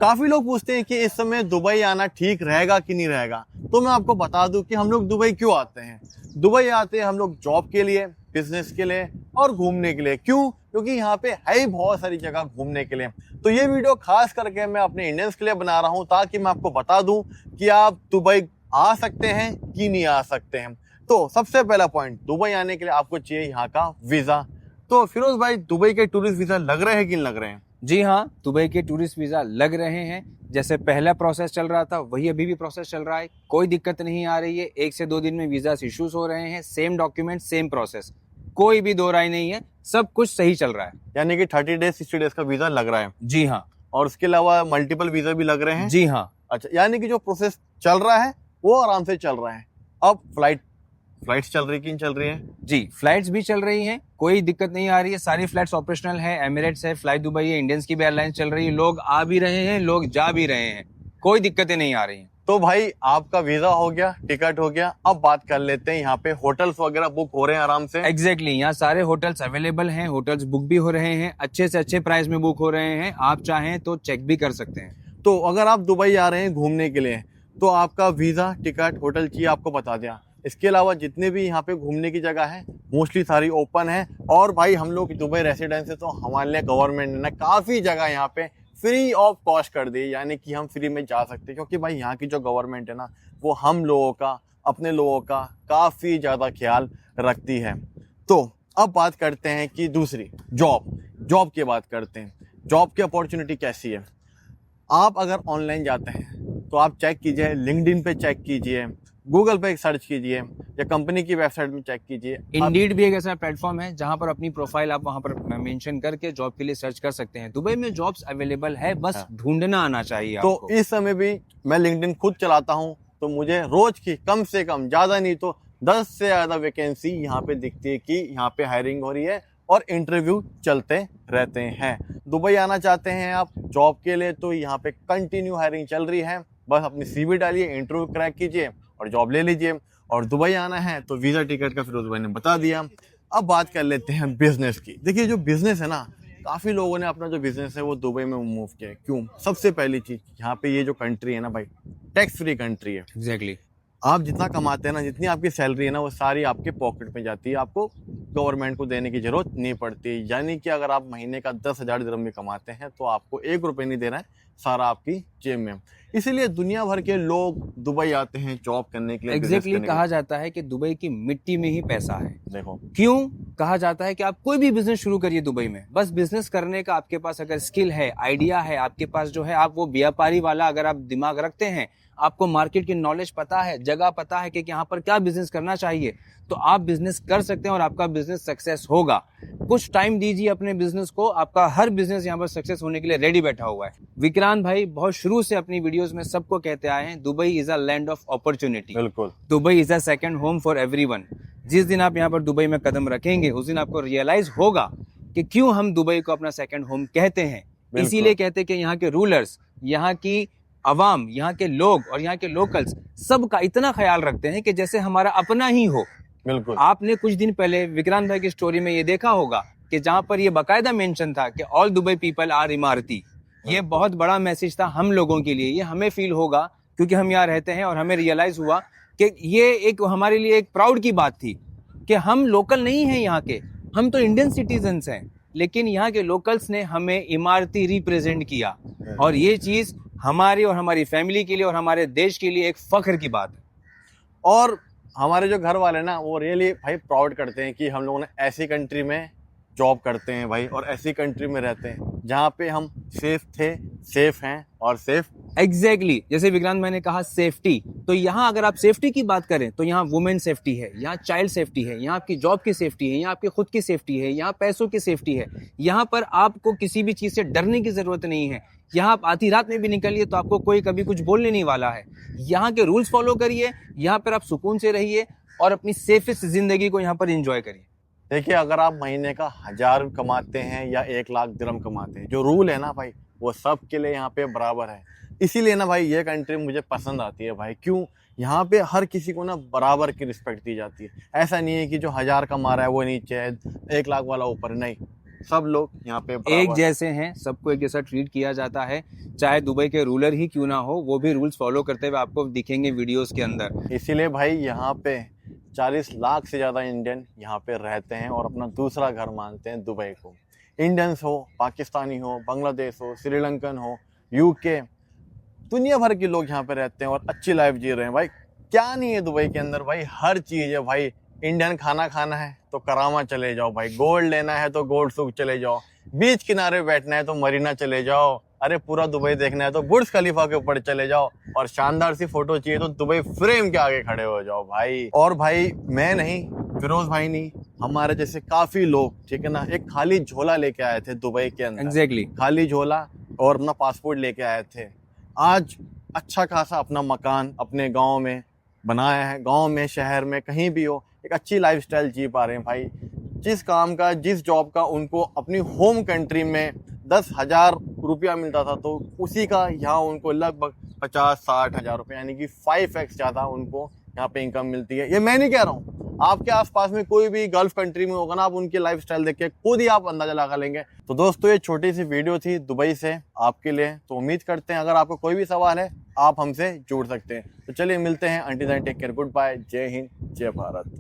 काफी लोग पूछते हैं कि इस समय दुबई आना ठीक रहेगा कि नहीं रहेगा। तो मैं आपको बता दूं कि हम लोग दुबई क्यों आते हैं। दुबई आते हैं हम लोग जॉब के लिए, बिजनेस के लिए और घूमने के लिए। क्यों? क्योंकि यहाँ पे है ही बहुत सारी जगह घूमने के लिए। तो ये वीडियो खास करके मैं अपने इंडियंस के लिए बना रहा हूँ, ताकि मैं आपको बता दूं कि आप दुबई आ सकते हैं कि नहीं आ सकते हैं। तो सबसे पहला पॉइंट, दुबई आने के लिए आपको चाहिए यहाँ का वीजा। तो फिरोज भाई, दुबई के टूरिस्ट वीजा लग रहे हैं कि नहीं लग रहे हैं? जी हाँ, दुबई के टूरिस्ट वीजा लग रहे हैं। जैसे पहला प्रोसेस चल रहा था वही अभी भी प्रोसेस चल रहा है। कोई दिक्कत नहीं आ रही है। 1 से 2 दिन में वीजा इश्यूज हो रहे हैं। सेम डॉक्यूमेंट, सेम प्रोसेस, कोई भी दो राय नहीं है। सब कुछ सही चल रहा है। यानी कि 30 डेज 60 डेज का वीजा लग रहा है। जी हाँ। और उसके अलावा मल्टीपल वीजा भी लग रहे हैं। जी हाँ। अच्छा, यानी कि जो प्रोसेस चल रहा है वो आराम से चल रहा है। अब फ्लाइट्स चल रही कि नहीं चल रही है? जी, फ्लाइट्स भी चल रही हैं, कोई दिक्कत नहीं आ रही है। सारी फ्लाइट्स ऑपरेशनल है। एमिरेट्स है, फ्लाई दुबई है, इंडियंस की भी एयरलाइंस चल रही है। लोग आ भी रहे हैं, लोग जा भी रहे हैं, कोई दिक्कतें नहीं आ रही हैं। तो भाई, आपका वीजा हो गया, टिकट हो गया। अब बात कर लेते हैं यहाँ पे होटल्स वगैरह बुक हो रहे हैं आराम से? एग्जैक्टली, यहाँ सारे होटल्स अवेलेबल हैं। होटल्स बुक भी हो रहे हैं, अच्छे से अच्छे प्राइस में बुक हो रहे हैं। आप चाहें तो चेक भी कर सकते हैं। तो अगर आप दुबई आ रहे हैं घूमने के लिए, तो आपका वीजा, टिकट, होटल चाहिए, आपको बता दिया। इसके अलावा जितने भी यहाँ पे घूमने की जगह है मोस्टली सारी ओपन है। और भाई, हम लोग दुबई रेसिडेंस है, तो हमारे लिए गवर्नमेंट ने ना काफ़ी जगह यहाँ पे फ्री ऑफ कॉस्ट कर दी, यानी कि हम फ्री में जा सकते हैं। क्योंकि भाई, यहाँ की जो गवर्नमेंट है ना, वो हम लोगों का, अपने लोगों का काफ़ी ज़्यादा ख्याल रखती है। तो अब बात करते हैं कि दूसरी जॉब की बात करते हैं। जॉब की अपॉर्चुनिटी कैसी है? आप अगर ऑनलाइन जाते हैं तो आप चेक कीजिए, लिंक्डइन पे चेक कीजिए, गूगल पे सर्च कीजिए, या कंपनी की वेबसाइट में चेक कीजिए। इंडीड भी एक ऐसा प्लेटफॉर्म है जहां पर अपनी प्रोफाइल आप वहां पर मेंशन करके जॉब के लिए सर्च कर सकते हैं। दुबई में जॉब्स अवेलेबल है, बस ढूंढना आना चाहिए तो आपको। इस समय भी मैं लिंक्डइन खुद चलाता हूं, तो मुझे रोज की कम से कम, ज़्यादा नहीं तो 10 से ज़्यादा वैकेंसी यहाँ पे दिखती है कि यहाँ पे हायरिंग हो रही है और इंटरव्यू चलते रहते हैं। दुबई आना चाहते हैं आप जॉब के लिए, तो यहाँ पे कंटिन्यू हायरिंग चल रही है। बस अपनी सीवी डालिए, इंटरव्यू क्रैक कीजिए और जॉब ले लीजिए। और दुबई आना है तो वीज़ा, टिकट का फिरोज भाई ने बता दिया। अब बात कर लेते हैं बिजनेस की। देखिए, जो बिजनेस है ना, काफ़ी लोगों ने अपना जो बिजनेस है वो दुबई में मूव किया है। क्यों? सबसे पहली चीज़, यहाँ पे ये जो कंट्री है ना भाई, टैक्स फ्री कंट्री है। एग्जैक्टली। आप जितना कमाते हैं ना, जितनी आपकी सैलरी है ना, वो सारी आपके पॉकेट में जाती है। आपको गवर्नमेंट को देने की जरूरत नहीं पड़ती। यानी कि अगर आप महीने का 10,000 दिरहम भी कमाते हैं तो आपको 1 रुपये नहीं देना है, सारा आपकी जेब में। इसीलिए दुनिया भर के लोग दुबई आते हैं जॉब करने के लिए। एग्जैक्टली, कहा जाता है कि दुबई की मिट्टी में ही पैसा है। देखो, क्यों कहा जाता है कि आप कोई भी बिजनेस शुरू करिए दुबई में, बस बिजनेस करने का आपके पास अगर स्किल है, आइडिया है आपके पास, जो है आप वो व्यापारी वाला अगर आप दिमाग रखते हैं, आपको मार्केट की नॉलेज पता है, जगह पता है कि यहाँ पर क्या बिजनेस करना चाहिए, तो आप बिजनेस कर सकते हैं और आपका बिजनेस सक्सेस होगा। कुछ टाइम दीजिए अपने बिजनेस को, आपका हर बिजनेस यहाँ पर सक्सेस होने के लिए रेडी बैठा हुआ है। विक्रांत भाई बहुत शुरू से अपनी वीडियोस में सबको कहते आए हैं, Dubai is a land of opportunity. बिल्कुल, Dubai is a second home for everyone. जिस दिन आप यहाँ पर दुबई में कदम रखेंगे, उस दिन आपको रियलाइज होगा कि क्यों हम दुबई को अपना सेकंड होम कहते हैं। इसीलिए कहते हैं कि यहाँ के रूलर्स, यहाँ की अवाम, यहाँ के लोग और यहाँ के लोकल्स सबका इतना ख्याल रखते हैं कि जैसे हमारा अपना ही हो। बिल्कुल। आपने कुछ दिन पहले विक्रांत भाई की स्टोरी में ये देखा होगा कि जहां पर ये बाकायदा मेंशन था कि ऑल दुबई पीपल आर इमारती। ये बहुत बड़ा मैसेज था हम लोगों के लिए। ये हमें फील होगा क्योंकि हम यहाँ रहते हैं और हमें रियलाइज हुआ कि ये एक हमारे लिए एक प्राउड की बात थी कि हम लोकल नहीं हैं यहाँ के, हम तो इंडियन सिटीजन्स हैं, लेकिन यहाँ के लोकल्स ने हमें इमारती रिप्रेजेंट किया। और ये चीज हमारी और हमारी फैमिली के लिए और हमारे देश के लिए एक फख्र की बात है। और हमारे जो घर वाले ना, वो रियली भाई प्राउड करते हैं कि हम लोगों ने ऐसी कंट्री में जॉब करते हैं भाई, और ऐसी कंट्री में रहते हैं जहाँ पे हम सेफ थे, सेफ हैं और सेफ। एग्जैक्टली, जैसे विक्रांत मैंने कहा सेफ्टी, तो यहाँ अगर आप सेफ्टी की बात करें तो यहाँ वुमेन सेफ्टी है, यहाँ चाइल्ड सेफ्टी है, यहाँ आपकी जॉब की सेफ्टी है, यहाँ आपकी खुद की सेफ्टी है, यहाँ पैसों की सेफ्टी है। यहाँ पर आपको किसी भी चीज से डरने की जरूरत नहीं है। यहाँ आप आधी रात में भी निकलिए तो आपको कोई कभी कुछ बोलने नहीं वाला है। यहाँ के रूल्स फॉलो करिए, यहाँ पर आप सुकून से रहिए और अपनी सेफेस्ट जिंदगी को यहाँ पर एंजॉय करिए। देखिए, अगर आप महीने का 1,000 कमाते हैं या 1,00,000 दिरहम कमाते हैं, जो रूल है ना भाई, वो सब के लिए यहाँ पे बराबर है। इसीलिए ना भाई, ये कंट्री मुझे पसंद आती है भाई। क्यों? यहाँ पे हर किसी को ना बराबर की रिस्पेक्ट दी जाती है। ऐसा नहीं है कि जो 1,000 कमा रहा है वो नीचे है, 1,00,000 वाला ऊपर, नहीं। सब लोग यहाँ पे एक बराबर जैसे हैं, सबको एक जैसा ट्रीट किया जाता है, चाहे दुबई के रूलर ही क्यों ना हो, वो भी रूल्स फॉलो करते हुए आपको दिखेंगे वीडियोस के अंदर। इसीलिए भाई यहाँ पे 40 लाख से ज़्यादा इंडियन यहाँ पे रहते हैं और अपना दूसरा घर मानते हैं दुबई को। इंडियंस हो, पाकिस्तानी हो, बांग्लादेश हो, श्रीलंकन हो, यूके, दुनिया भर के लोग यहाँ पे रहते हैं और अच्छी लाइफ जी रहे हैं भाई। क्या नहीं है दुबई के अंदर भाई, हर चीज़ है भाई। इंडियन खाना खाना है तो करामा चले जाओ भाई, गोल्ड लेना है तो गोल्ड सुक चले जाओ, बीच किनारे बैठना है तो मरीना चले जाओ, अरे पूरा दुबई देखना है तो बुर्ज खलीफा के ऊपर चले जाओ, और शानदार सी फोटो चाहिए तो दुबई फ्रेम के आगे खड़े हो जाओ भाई। और भाई मैं नहीं, फिरोज भाई नहीं, हमारे जैसे काफी लोग, ठीक है ना, एक खाली झोला लेके आए थे दुबई के अंदर। एग्जैक्टली। खाली झोला और अपना पासपोर्ट लेके आए थे। आज अच्छा खासा अपना मकान अपने गांव में बनाया है, गांव में, शहर में, कहीं भी हो, एक अच्छी लाइफस्टाइल जी पा रहे हैं भाई। जिस काम का, जिस जॉब का उनको अपनी होम कंट्री में 10,000 रुपया मिलता था, तो उसी का यहाँ उनको लगभग 50-60 हज़ार रुपये, यानी कि 5x ज़्यादा उनको यहाँ पे इनकम मिलती है। ये मैं नहीं कह रहा हूँ, आपके आसपास में कोई भी गल्फ कंट्री में होगा ना, आप उनकी लाइफस्टाइल देख के खुद ही आप अंदाजा लगा लेंगे। तो दोस्तों, ये छोटी सी वीडियो थी दुबई से आपके लिए। तो उम्मीद करते हैं अगर आपको कोई भी सवाल है आप हमसे जुड़ सकते हैं। तो चलिए मिलते हैं, until then take care, good bye, जय हिंद, जय भारत।